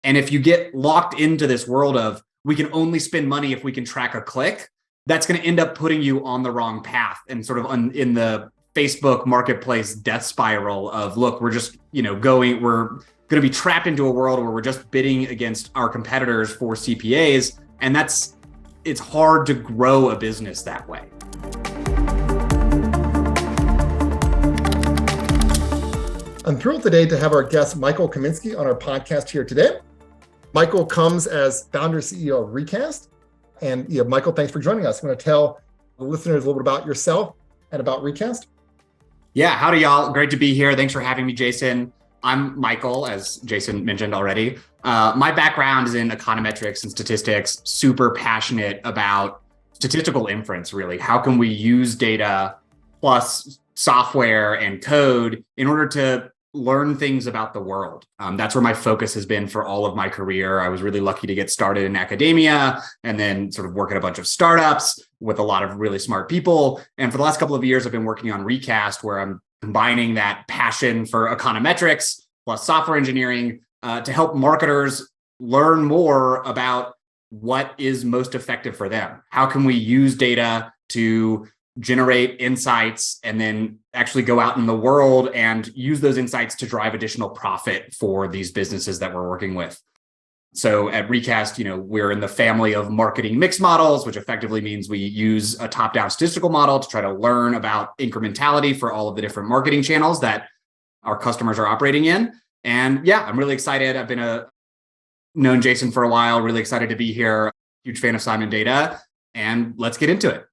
And if you get locked into this world of we can only spend money if we can track a click, that's going to end up putting you on the wrong path and sort of in the Facebook marketplace death spiral of, look, we're just, we're going to be trapped into a world where we're just bidding against our competitors for CPAs. And it's hard to grow a business that way. I'm thrilled today to have our guest, Michael Kaminsky, on our podcast here today. Michael comes as founder CEO of Recast. And Michael, thanks for joining us. I'm going to tell the listeners a little bit about yourself and about Recast. Yeah, howdy y'all. Great to be here. Thanks for having me, Jason. I'm Michael, as Jason mentioned already. My background is in econometrics and statistics, super passionate about statistical inference, really. How can we use data plus software and code in order to learn things about the world? That's where my focus has been for all of my career. I was really lucky to get started in academia and then sort of work at a bunch of startups with a lot of really smart people. And for the last couple of years, I've been working on Recast, where I'm combining that passion for econometrics plus software engineering to help marketers learn more about what is most effective for them. How can we use data to generate insights and then actually go out in the world and use those insights to drive additional profit for these businesses that we're working with. So at Recast, we're in the family of marketing mix models, which effectively means we use a top-down statistical model to try to learn about incrementality for all of the different marketing channels that our customers are operating in. And yeah, I'm really excited. I've known Jason for a while, really excited to be here. Huge fan of Simon Data, and let's get into it.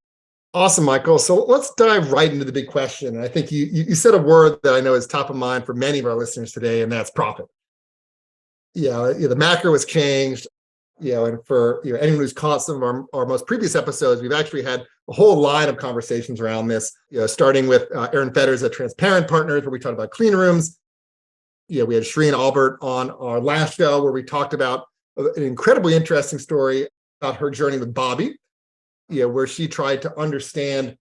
Awesome, Michael. So let's dive right into the big question. And I think you said a word that I know is top of mind for many of our listeners today, and that's profit. The macro has changed. And for anyone who's caught some of our most previous episodes, we've actually had a whole line of conversations around this. Starting with Aaron Fetters at Transparent Partners, where we talked about clean rooms. We had Shreen Albert on our last show, where we talked about an incredibly interesting story about her journey with Bobby. Where she tried to understand,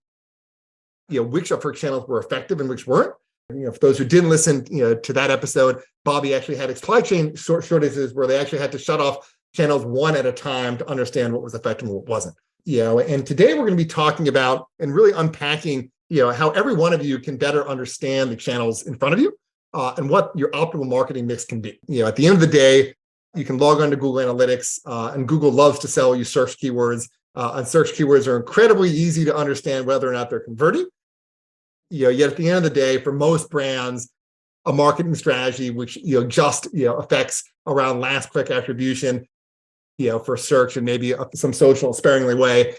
which of her channels were effective and which weren't. For those who didn't listen, to that episode, Bobby actually had supply chain shortages where they actually had to shut off channels one at a time to understand what was effective and what wasn't. And today we're going to be talking about and really unpacking, how every one of you can better understand the channels in front of you and what your optimal marketing mix can be. At the end of the day, you can log on to Google Analytics, and Google loves to sell you search keywords. And search keywords are incredibly easy to understand whether or not they're converting. Yet at the end of the day, for most brands, a marketing strategy which just affects around last click attribution, for search and maybe some social sparingly way,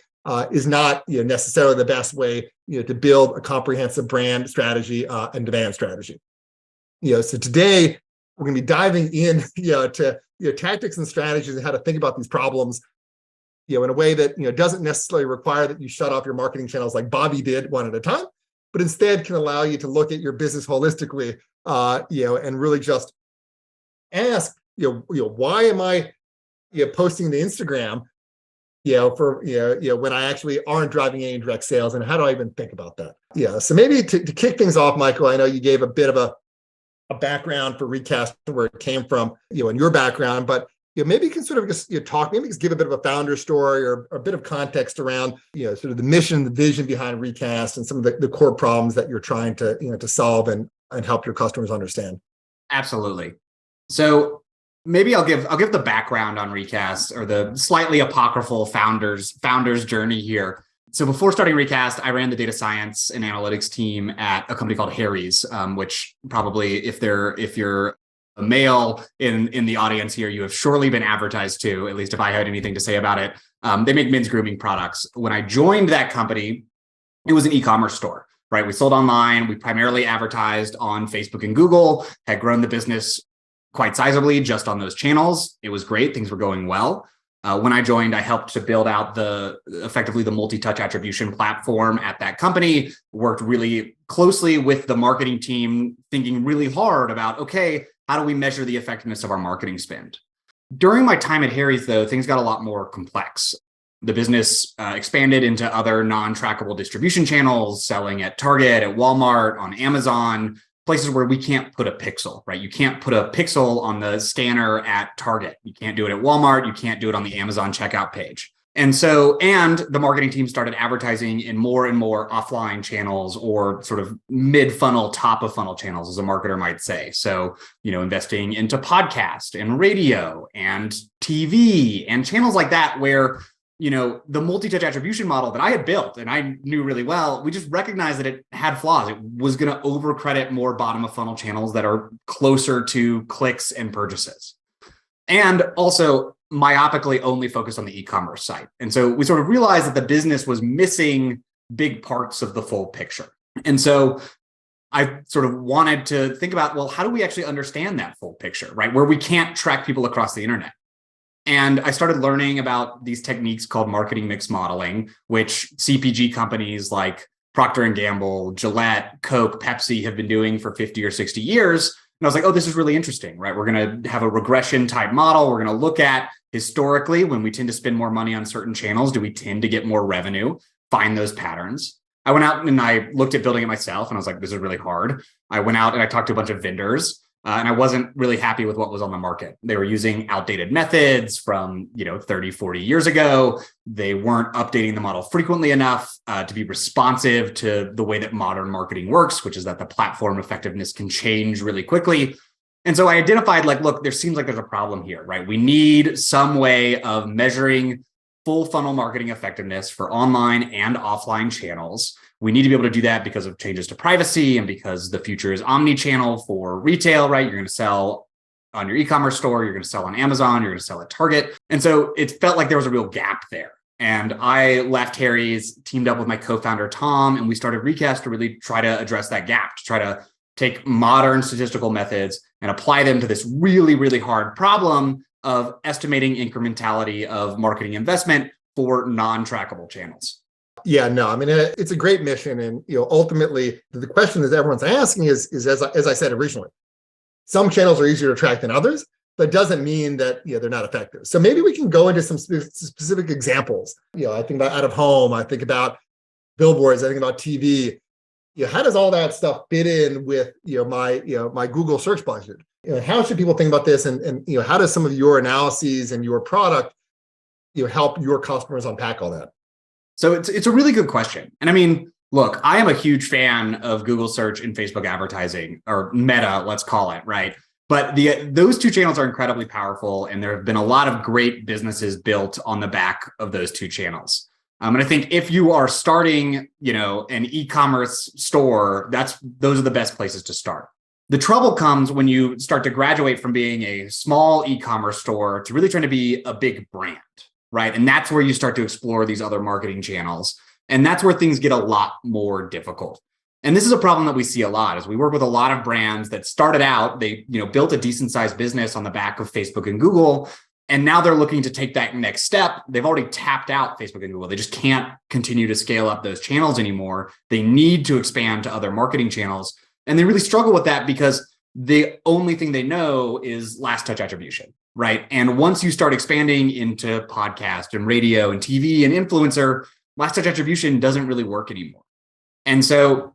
is not necessarily the best way to build a comprehensive brand strategy and demand strategy. So today we're going to be diving in to tactics and strategies and how to think about these problems. In a way that doesn't necessarily require that you shut off your marketing channels like Bobby did one at a time, but instead can allow you to look at your business holistically, and really just ask, why am I, posting to Instagram, when I actually aren't driving any direct sales, and how do I even think about that? So maybe to kick things off, Michael, I know you gave a bit of a background for Recast, where it came from, in your background, but maybe you can sort of just maybe just give a bit of a founder story or a bit of context around, sort of the mission, the vision behind Recast and some of the core problems that you're trying to, to solve and help your customers understand. Absolutely. So maybe I'll give the background on Recast, or the slightly apocryphal founder's journey here. So before starting Recast, I ran the data science and analytics team at a company called Harry's, which probably if you're a male in the audience here, you have surely been advertised to, at least if I had anything to say about it. They make men's grooming products. When I joined that company, it was an e-commerce store, right? We sold online. We primarily advertised on Facebook and Google, had grown the business quite sizably just on those channels. It was great. Things were going well. When I joined, I helped to build out effectively the multi-touch attribution platform at that company, worked really closely with the marketing team, thinking really hard about, okay, how do we measure the effectiveness of our marketing spend? During my time at Harry's, though, things got a lot more complex. The business expanded into other non-trackable distribution channels, selling at Target, at Walmart, on Amazon. places where we can't put a pixel, right? You can't put a pixel on the scanner at Target. You can't do it at Walmart. You can't do it on the Amazon checkout page. And the marketing team started advertising in more and more offline channels, or sort of mid-funnel, top-of-funnel channels, as a marketer might say. So, investing into podcast and radio and TV and channels like that, where, the multi-touch attribution model that I had built and I knew really well, we just recognized that it had flaws. It was going to overcredit more bottom-of-funnel channels that are closer to clicks and purchases. And also myopically only focused on the e-commerce site. And so we sort of realized that the business was missing big parts of the full picture. And so I sort of wanted to think about, well, how do we actually understand that full picture, right? Where we can't track people across the internet. And I started learning about these techniques called marketing mix modeling, which CPG companies like Procter & Gamble, Gillette, Coke, Pepsi have been doing for 50 or 60 years. And I was like, oh, this is really interesting, right? We're going to have a regression type model. We're going to look at historically, when we tend to spend more money on certain channels, do we tend to get more revenue? Find those patterns. I went out and I looked at building it myself, and I was like, this is really hard. I went out and I talked to a bunch of vendors, and I wasn't really happy with what was on the market. They were using outdated methods from 30, 40 years ago. They weren't updating the model frequently enough to be responsive to the way that modern marketing works, which is that the platform effectiveness can change really quickly. And so I identified, look, there seems like there's a problem here, right? We need some way of measuring full funnel marketing effectiveness for online and offline channels. We need to be able to do that because of changes to privacy and because the future is omni-channel for retail, right? You're going to sell on your e-commerce store, you're going to sell on Amazon, you're going to sell at Target. And so it felt like there was a real gap there. And I left Harry's, teamed up with my co-founder, Tom, and we started Recast to really try to address that gap, to try to take modern statistical methods and apply them to this really, really hard problem of estimating incrementality of marketing investment for non-trackable channels. Yeah, no, I mean, it's a great mission. And, ultimately, the question that everyone's asking is as I said originally, some channels are easier to track than others, but it doesn't mean that, they're not effective. So maybe we can go into some specific examples. I think about out of home, I think about billboards, I think about TV. How does all that stuff fit in with, my Google search budget? How should people think about this? And how does some of your analyses and your product, help your customers unpack all that? So it's a really good question. And I mean, look, I am a huge fan of Google search and Facebook advertising, or Meta, let's call it, right? But those two channels are incredibly powerful, and there have been a lot of great businesses built on the back of those two channels. And I think if you are starting, an e-commerce store, those are the best places to start. The trouble comes when you start to graduate from being a small e-commerce store to really trying to be a big brand, right? And that's where you start to explore these other marketing channels. And that's where things get a lot more difficult. And this is a problem that we see a lot as we work with a lot of brands that started out, they built a decent sized business on the back of Facebook and Google. And now they're looking to take that next step. They've already tapped out Facebook and Google. They just can't continue to scale up those channels anymore. They need to expand to other marketing channels. And they really struggle with that because the only thing they know is last touch attribution, right? And once you start expanding into podcast and radio and TV and influencer, last touch attribution doesn't really work anymore. And so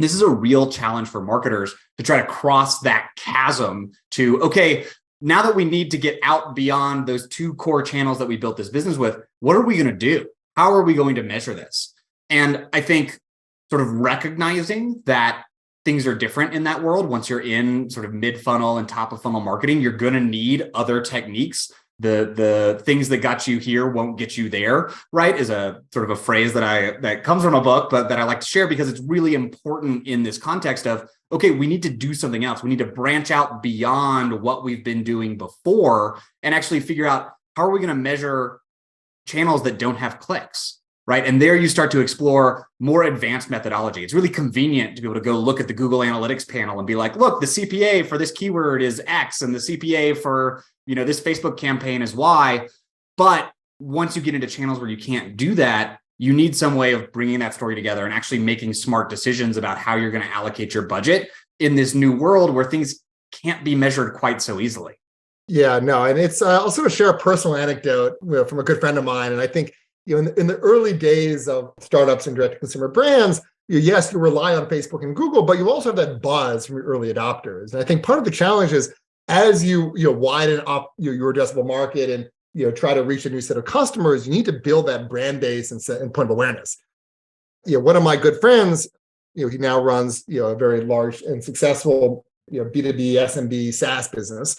this is a real challenge for marketers to try to cross that chasm to, okay, now that we need to get out beyond those two core channels that we built this business with, what are we going to do? How are we going to measure this? And I think sort of recognizing that things are different in that world. Once you're in sort of mid-funnel and top-of-funnel marketing, you're going to need other techniques. The things that got you here won't get you there, right? Is a sort of a phrase that comes from a book, but that I like to share because it's really important in this context of, okay, we need to do something else. We need to branch out beyond what we've been doing before and actually figure out how are we going to measure channels that don't have clicks, right? And there you start to explore more advanced methodology. It's really convenient to be able to go look at the Google Analytics panel and be like, look, the CPA for this keyword is X and the CPA for, this Facebook campaign is Y. But once you get into channels where you can't do that, you need some way of bringing that story together and actually making smart decisions about how you're going to allocate your budget in this new world where things can't be measured quite so easily. Yeah, no. And it's I'll sort of share a personal anecdote from a good friend of mine. And I think, in the early days of startups and direct-to-consumer brands, yes, you rely on Facebook and Google, but you also have that buzz from your early adopters. And I think part of the challenge is as you widen up your addressable market and try to reach a new set of customers, you need to build that brand base and point of awareness. One of my good friends, he now runs a very large and successful B2B SMB SaaS business,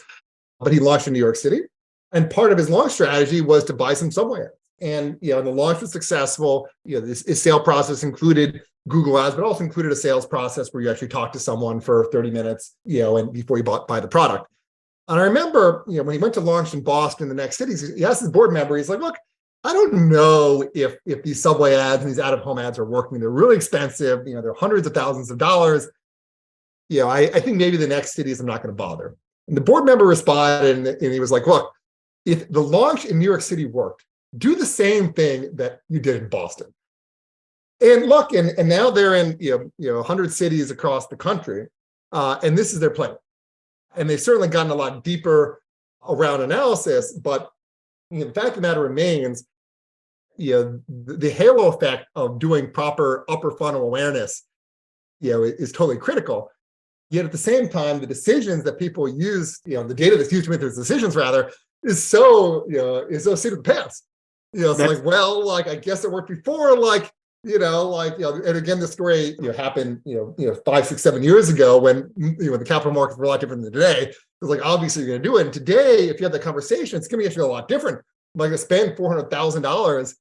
but he launched in New York City. And part of his launch strategy was to buy some subway ads. And the launch was successful. This sale process included Google Ads, but also included a sales process where you actually talk to someone for 30 minutes, and before you buy the product. And I remember, when he went to launch in Boston, the next cities, he asked his board member, he's like, look, I don't know if these subway ads and these out-of-home ads are working. They're really expensive. They're hundreds of thousands of dollars. I think maybe the next cities I'm not going to bother. And the board member responded, and he was like, look, if the launch in New York City worked, do the same thing that you did in Boston. And look, and now they're in 100 cities across the country, and this is their plan. And they've certainly gotten a lot deeper around analysis, but the fact of the matter remains, the halo effect of doing proper upper funnel awareness, is totally critical. Yet at the same time, the decisions that people use, the data that's used to make those decisions rather, is so seat of the pants. It's like, I guess it worked before, and again, the story happened 5, 6, 7 years ago when the capital markets were a lot different than today. It was like, obviously you're going to do it. And today, if you have that conversation, it's going to be actually a lot different. Am I going to spend $400,000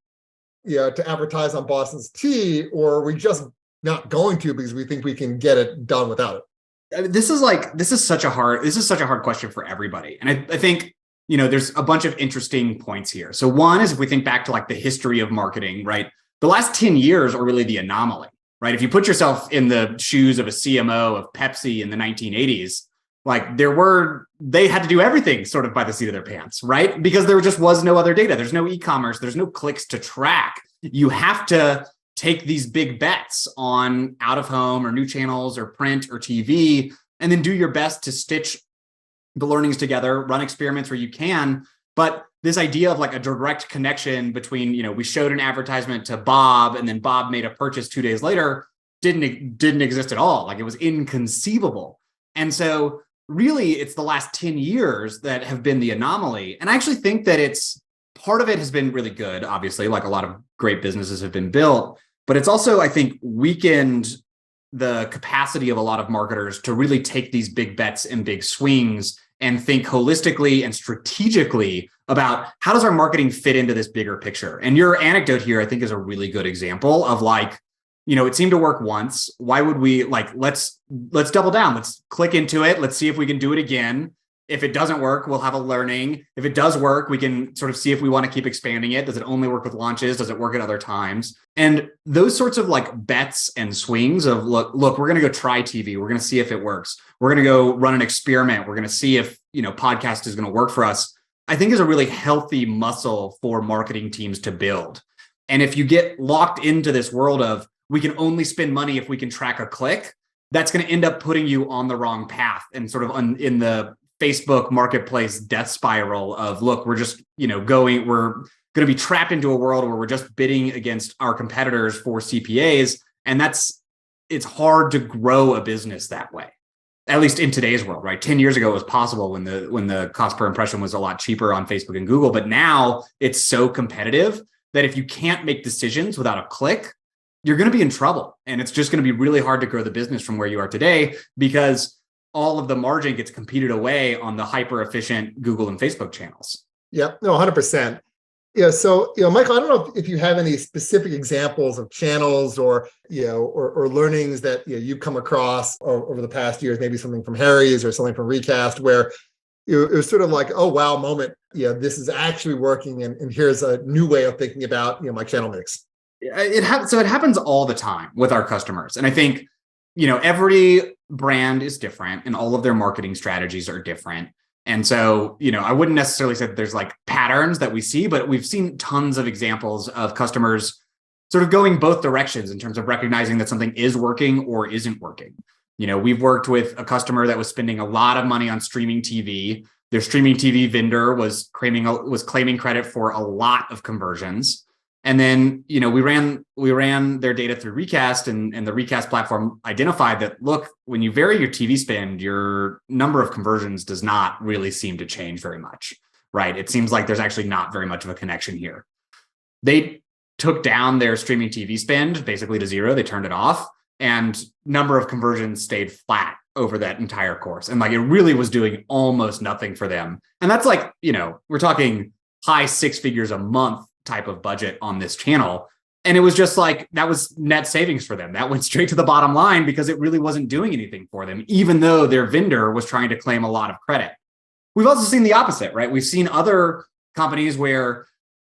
to advertise on Boston's tea, or are we just not going to because we think we can get it done without it? This is such a hard question for everybody. And I think there's a bunch of interesting points here. So one is if we think back to the history of marketing, right? The last 10 years are really the anomaly, right? If you put yourself in the shoes of a CMO of Pepsi in the 1980s, they had to do everything sort of by the seat of their pants, right? Because there just was no other data. There's no e-commerce. There's no clicks to track. You have to take these big bets on out of home or new channels or print or TV, and then do your best to stitch the learnings together, run experiments where you can. But this idea of a direct connection between, we showed an advertisement to Bob and then Bob made a purchase 2 days later didn't exist at all. It was inconceivable. And so really it's the last 10 years that have been the anomaly. And I actually think that part of it has been really good, obviously, a lot of great businesses have been built, but it's also, I think, weakened the capacity of a lot of marketers to really take these big bets and big swings and think holistically and strategically about how does our marketing fit into this bigger picture. And your anecdote here, I think, is a really good example of it seemed to work once. Why would we let's double down. Let's click into it. Let's see if we can do it again. If it doesn't work, we'll have a learning. If it does work, we can sort of see if we want to keep expanding it. Does it only work with launches? Does it work at other times? And those sorts of bets and swings of look, we're going to go try TV. We're going to see if it works. We're going to go run an experiment. We're going to see if, podcast is going to work for us. I think is a really healthy muscle for marketing teams to build. And if you get locked into this world of we can only spend money if we can track a click, that's going to end up putting you on the wrong path and sort of in the Facebook marketplace death spiral of, look, we're just, we're going to be trapped into a world where we're just bidding against our competitors for CPAs. And it's hard to grow a business that way, at least in today's world, right? 10 years ago, it was possible when the cost per impression was a lot cheaper on Facebook and Google, but now it's so competitive that if you can't make decisions without a click, you're going to be in trouble. And it's just going to be really hard to grow the business from where you are today because all of the margin gets competed away on the hyper efficient Google and Facebook channels. Yep, no, 100%. So, Michael, I don't know if you have any specific examples of channels or learnings that you've come across over the past years, maybe something from Harry's or something from Recast, where it was sort of oh, wow moment. This is actually working. And here's a new way of thinking about, my channel mix. It happens all the time with our customers. And I think, every brand is different and all of their marketing strategies are different. And so, I wouldn't necessarily say that there's patterns that we see, but we've seen tons of examples of customers sort of going both directions in terms of recognizing that something is working or isn't working. We've worked with a customer that was spending a lot of money on streaming TV. Their streaming TV vendor was claiming credit for a lot of conversions. And then, we ran their data through Recast, and the Recast platform identified that, look, when you vary your TV spend, your number of conversions does not really seem to change very much, right? It seems like there's actually not very much of a connection here. They took down their streaming TV spend basically to zero. They turned it off, and number of conversions stayed flat over that entire course. And like, it really was doing almost nothing for them. And that's like, we're talking high six figures a month type of budget on this channel. And it was just like, that was net savings for them. That went straight to the bottom line because it really wasn't doing anything for them, even though their vendor was trying to claim a lot of credit. We've also seen the opposite, right? We've seen other companies where,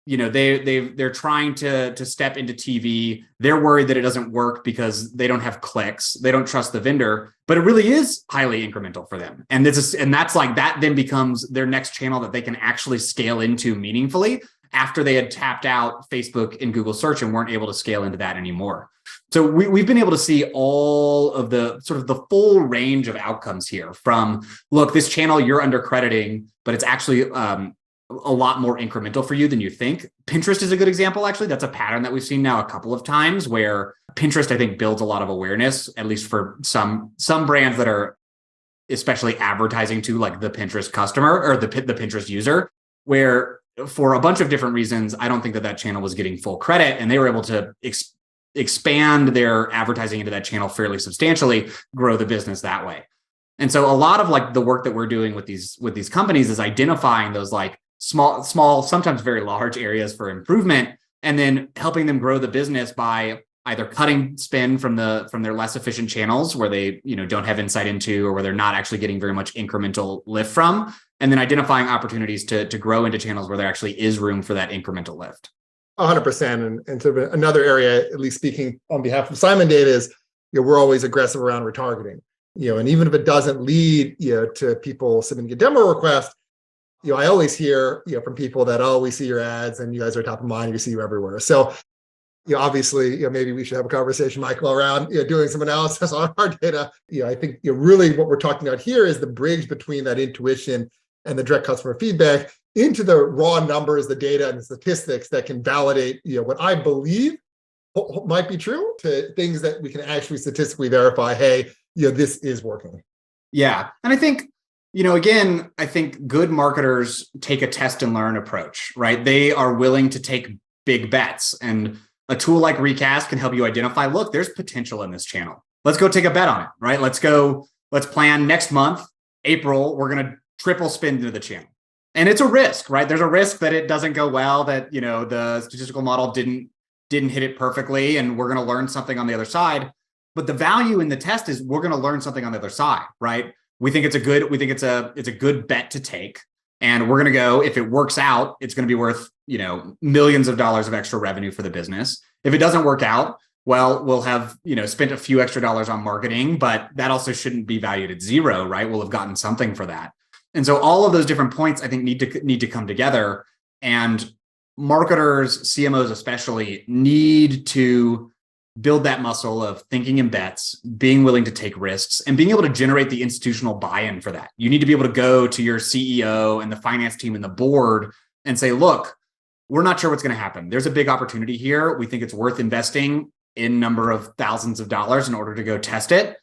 they're trying to step into TV. They're worried that it doesn't work because they don't have clicks. They don't trust the vendor, but it really is highly incremental for them. And that's like, that then becomes their next channel that they can actually scale into meaningfully after they had tapped out Facebook and Google search and weren't able to scale into that anymore. So we've been able to see all of the sort of the full range of outcomes here from, look, this channel you're undercrediting, but it's actually a lot more incremental for you than you think. Pinterest is a good example, actually. That's a pattern that we've seen now a couple of times where Pinterest, I think, builds a lot of awareness, at least for some brands that are especially advertising to like the Pinterest customer or the Pinterest user, where for a bunch of different reasons, I don't think that channel was getting full credit, and they were able to expand their advertising into that channel fairly substantially, grow the business that way. And so a lot of like the work that we're doing with these companies is identifying those like small, sometimes very large areas for improvement, and then helping them grow the business by either cutting spend from their less efficient channels where they don't have insight into, or where they're not actually getting very much incremental lift from, and then identifying opportunities to grow into channels where there actually is room for that incremental lift. 100%. And sort of another area, at least speaking on behalf of Simon Data, is we're always aggressive around retargeting. And even if it doesn't lead to people submitting a demo request, I always hear from people that, oh, we see your ads and you guys are top of mind, we see you everywhere. So obviously, maybe we should have a conversation, Michael, around doing some analysis on our data. I think really what we're talking about here is the bridge between that intuition and the direct customer feedback into the raw numbers, the data and the statistics that can validate what I believe might be true to things that we can actually statistically verify. Hey, this is working. Yeah, and I think again, I think good marketers take a test and learn approach, right? They are willing to take big bets, and a tool like Recast can help you identify, look, there's potential in this channel. Let's go take a bet on it, right? Let's plan next month, April, we're going to triple spend into the channel. And it's a risk, right? There's a risk that it doesn't go well, that, the statistical model didn't hit it perfectly, and we're going to learn something on the other side. But the value in the test is we're going to learn something on the other side, right? We think it's a good bet to take, and we're going to go, if it works out, it's going to be worth, millions of dollars of extra revenue for the business. If it doesn't work out, well, we'll have, spent a few extra dollars on marketing, but that also shouldn't be valued at zero, right? We'll have gotten something for that. And so all of those different points, I think, need to come together, and marketers, CMOs especially, need to build that muscle of thinking in bets, being willing to take risks, and being able to generate the institutional buy-in for that. You need to be able to go to your CEO and the finance team and the board and say, look, we're not sure what's going to happen. There's a big opportunity here. We think it's worth investing in number of thousands of dollars in order to go test it.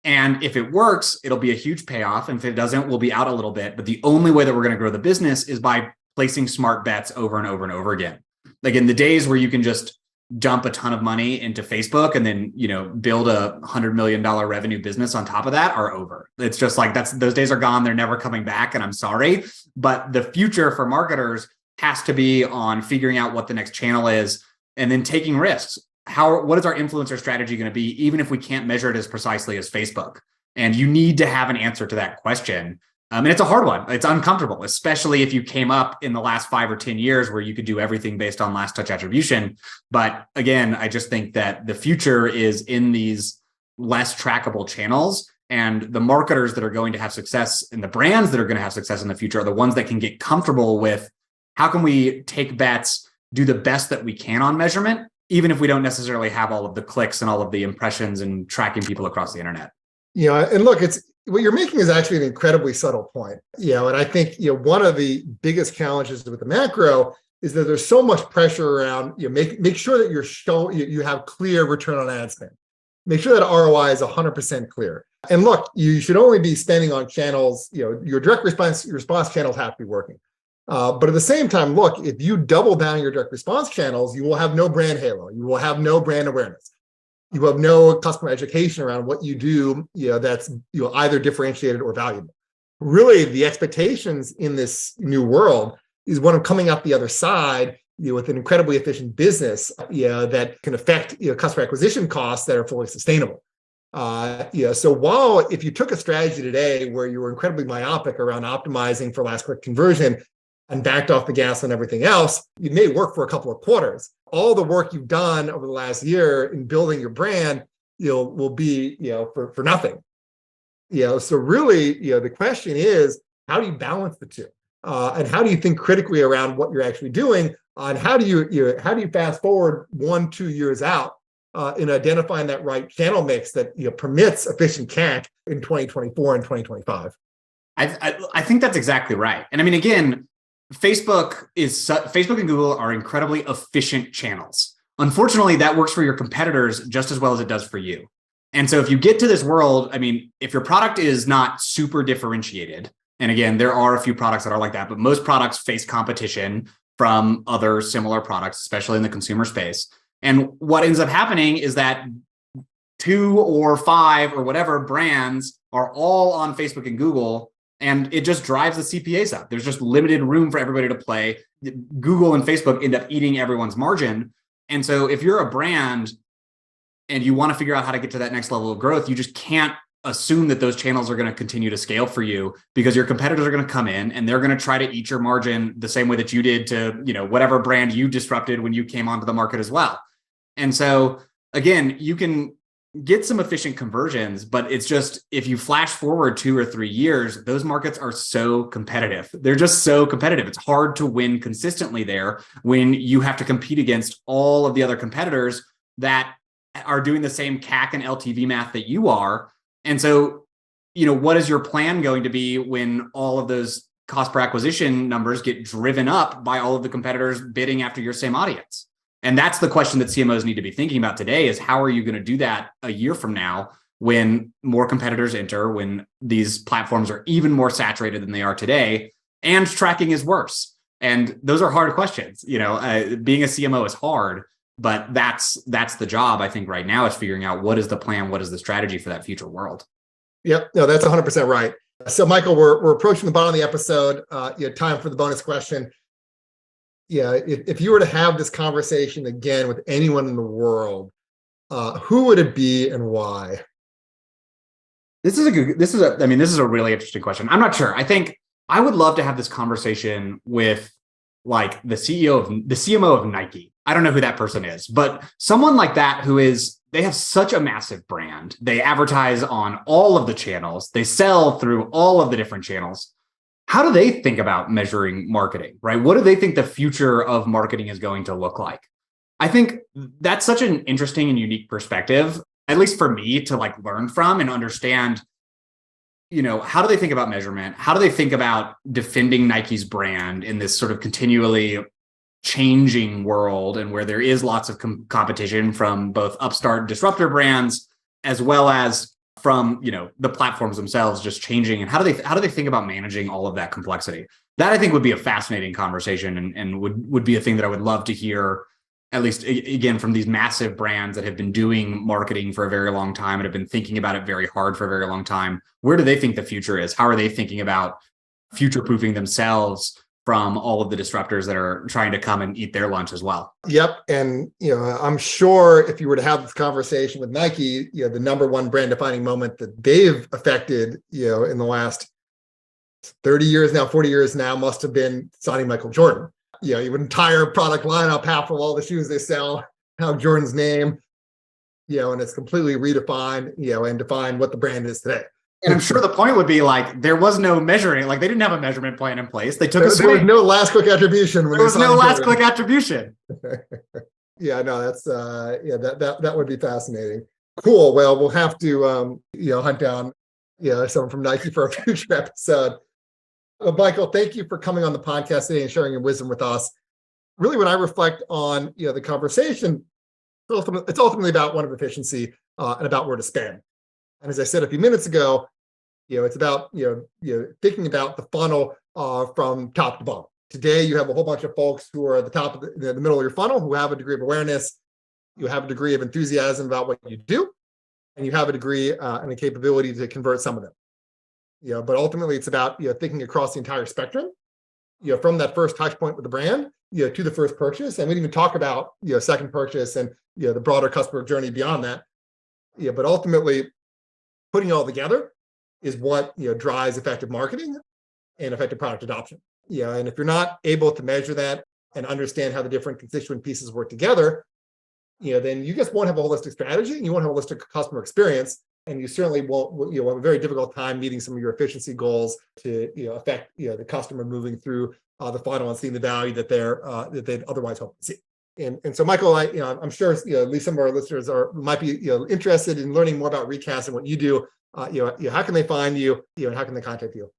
And if it works, it'll be a huge payoff. And if it doesn't, we'll be out a little bit. But the only way that we're going to grow the business is by placing smart bets over and over and over again. Like in the days where you can just dump a ton of money into Facebook and then, build a $100 million revenue business on top of that are over. It's just like, those days are gone. They're never coming back. And I'm sorry, but the future for marketers has to be on figuring out what the next channel is and then taking risks. What is our influencer strategy going to be, even if we can't measure it as precisely as Facebook? And you need to have an answer to that question. And it's a hard one. It's uncomfortable, especially if you came up in the last 5 or 10 years where you could do everything based on last touch attribution. But again, I just think that the future is in these less trackable channels, and the marketers that are going to have success and the brands that are going to have success in the future are the ones that can get comfortable with how can we take bets, do the best that we can on measurement, even if we don't necessarily have all of the clicks and all of the impressions and tracking people across the internet. And look, what you're making is actually an incredibly subtle point. And I think, one of the biggest challenges with the macro is that there's so much pressure around, make sure that you have clear return on ad spend. Make sure that ROI is 100% clear. And look, you should only be spending on channels, your direct response channels have to be working. But at the same time, look, if you double down your direct response channels, you will have no brand halo. You will have no brand awareness. You have no customer education around what you do, that's either differentiated or valuable. Really, the expectations in this new world is one of coming out the other side, with an incredibly efficient business, that can affect customer acquisition costs that are fully sustainable. So while if you took a strategy today where you were incredibly myopic around optimizing for last click conversion and backed off the gas on everything else, it may work for a couple of quarters. All the work you've done over the last year in building your brand, will be, for nothing. So really, the question is, how do you balance the two? And how do you think critically around what you're actually doing? And how do you fast forward 1-2 years out in identifying that right channel mix that permits efficient CAC in 2024 and 2025? I think that's exactly right. And I mean, again, Facebook and Google are incredibly efficient channels. Unfortunately, that works for your competitors just as well as it does for you. And so if you get to this world, I mean, if your product is not super differentiated, and again, there are a few products that are like that, but most products face competition from other similar products, especially in the consumer space. And what ends up happening is that 2 or 5 or whatever brands are all on Facebook and Google, and it just drives the CPAs up. There's just limited room for everybody to play. Google and Facebook end up eating everyone's margin. And so if you're a brand and you want to figure out how to get to that next level of growth, you just can't assume that those channels are going to continue to scale for you, because your competitors are going to come in and they're going to try to eat your margin the same way that you did to, whatever brand you disrupted when you came onto the market as well. And so again, you can get some efficient conversions, but it's just, if you flash forward 2 or 3 years, those markets are so competitive. They're just so competitive. It's hard to win consistently there when you have to compete against all of the other competitors that are doing the same CAC and LTV math that you are. And so, what is your plan going to be when all of those cost per acquisition numbers get driven up by all of the competitors bidding after your same audience? And that's the question that CMOs need to be thinking about today, is how are you going to do that a year from now when more competitors enter, when these platforms are even more saturated than they are today, and tracking is worse? And those are hard questions. Being a CMO is hard, but that's the job, I think, right now, is figuring out what is the plan, what is the strategy for that future world. Yep, no, that's 100% right. So Michael, we're approaching the bottom of the episode. Time for the bonus question. If you were to have this conversation again with anyone in the world, who would it be and why? This is a really interesting question. I'm not sure. I think I would love to have this conversation with like the CMO of Nike. I don't know who that person is, but someone like that they have such a massive brand. They advertise on all of the channels. They sell through all of the different channels. How do they think about measuring marketing, right? What do they think the future of marketing is going to look like? I think that's such an interesting and unique perspective, at least for me, to like learn from and understand, how do they think about measurement? How do they think about defending Nike's brand in this sort of continually changing world, and where there is lots of competition from both upstart disruptor brands as well as from the platforms themselves just changing? And how do they think about managing all of that complexity? That, I think, would be a fascinating conversation, and would be a thing that I would love to hear, at least again, from these massive brands that have been doing marketing for a very long time and have been thinking about it very hard for a very long time. Where do they think the future is? How are they thinking about future-proofing themselves from all of the disruptors that are trying to come and eat their lunch as well? Yep. And, I'm sure if you were to have this conversation with Nike, the number one brand defining moment that they've affected, in the last 30 years now, 40 years now, must have been signing Michael Jordan. Your entire product lineup, half of all the shoes they sell have Jordan's name, and it's completely redefined, and defined what the brand is today. And I'm sure the point would be like, there was no measuring, like they didn't have a measurement plan in place. They took a swing. There was no last click attribution. There was no last click attribution. Yeah, no, that's that would be fascinating. Cool. Well, we'll have to hunt down someone from Nike for a future episode. Michael, thank you for coming on the podcast today and sharing your wisdom with us. really, when I reflect on the conversation, it's ultimately about one of efficiency and about where to spend. And as I said a few minutes ago, it's about thinking about the funnel from top to bottom. Today, you have a whole bunch of folks who are at the top of the middle of your funnel, who have a degree of awareness, you have a degree of enthusiasm about what you do, and you have a degree and a capability to convert some of them. But ultimately, it's about thinking across the entire spectrum, from that first touch point with the brand, to the first purchase, and we didn't even talk about second purchase and the broader customer journey beyond that. But ultimately, putting it all together is what drives effective marketing and effective product adoption. And if you're not able to measure that and understand how the different constituent pieces work together, then you just won't have a holistic strategy, and you won't have a holistic customer experience, and you certainly won't. Have a very difficult time meeting some of your efficiency goals to affect the customer moving through the funnel and seeing the value that they'd otherwise hope to see. And so, Michael, I'm sure at least some of our listeners might be interested in learning more about Recast and what you do. How can they find you? And how can they contact you?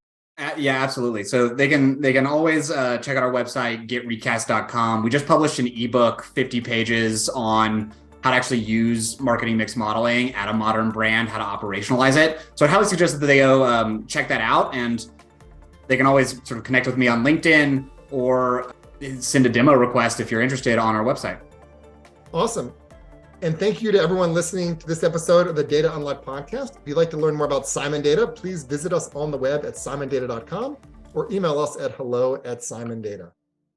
Yeah, absolutely. So they can always check out our website, getrecast.com. We just published an ebook, 50 pages on how to actually use marketing mix modeling at a modern brand, how to operationalize it. So I'd highly suggest that they go check that out, and they can always sort of connect with me on LinkedIn or send a demo request if you're interested on our website. Awesome. And thank you to everyone listening to this episode of the Data Unlocked podcast. If you'd like to learn more about Simon Data, please visit us on the web at simondata.com or email us at hello@simondata.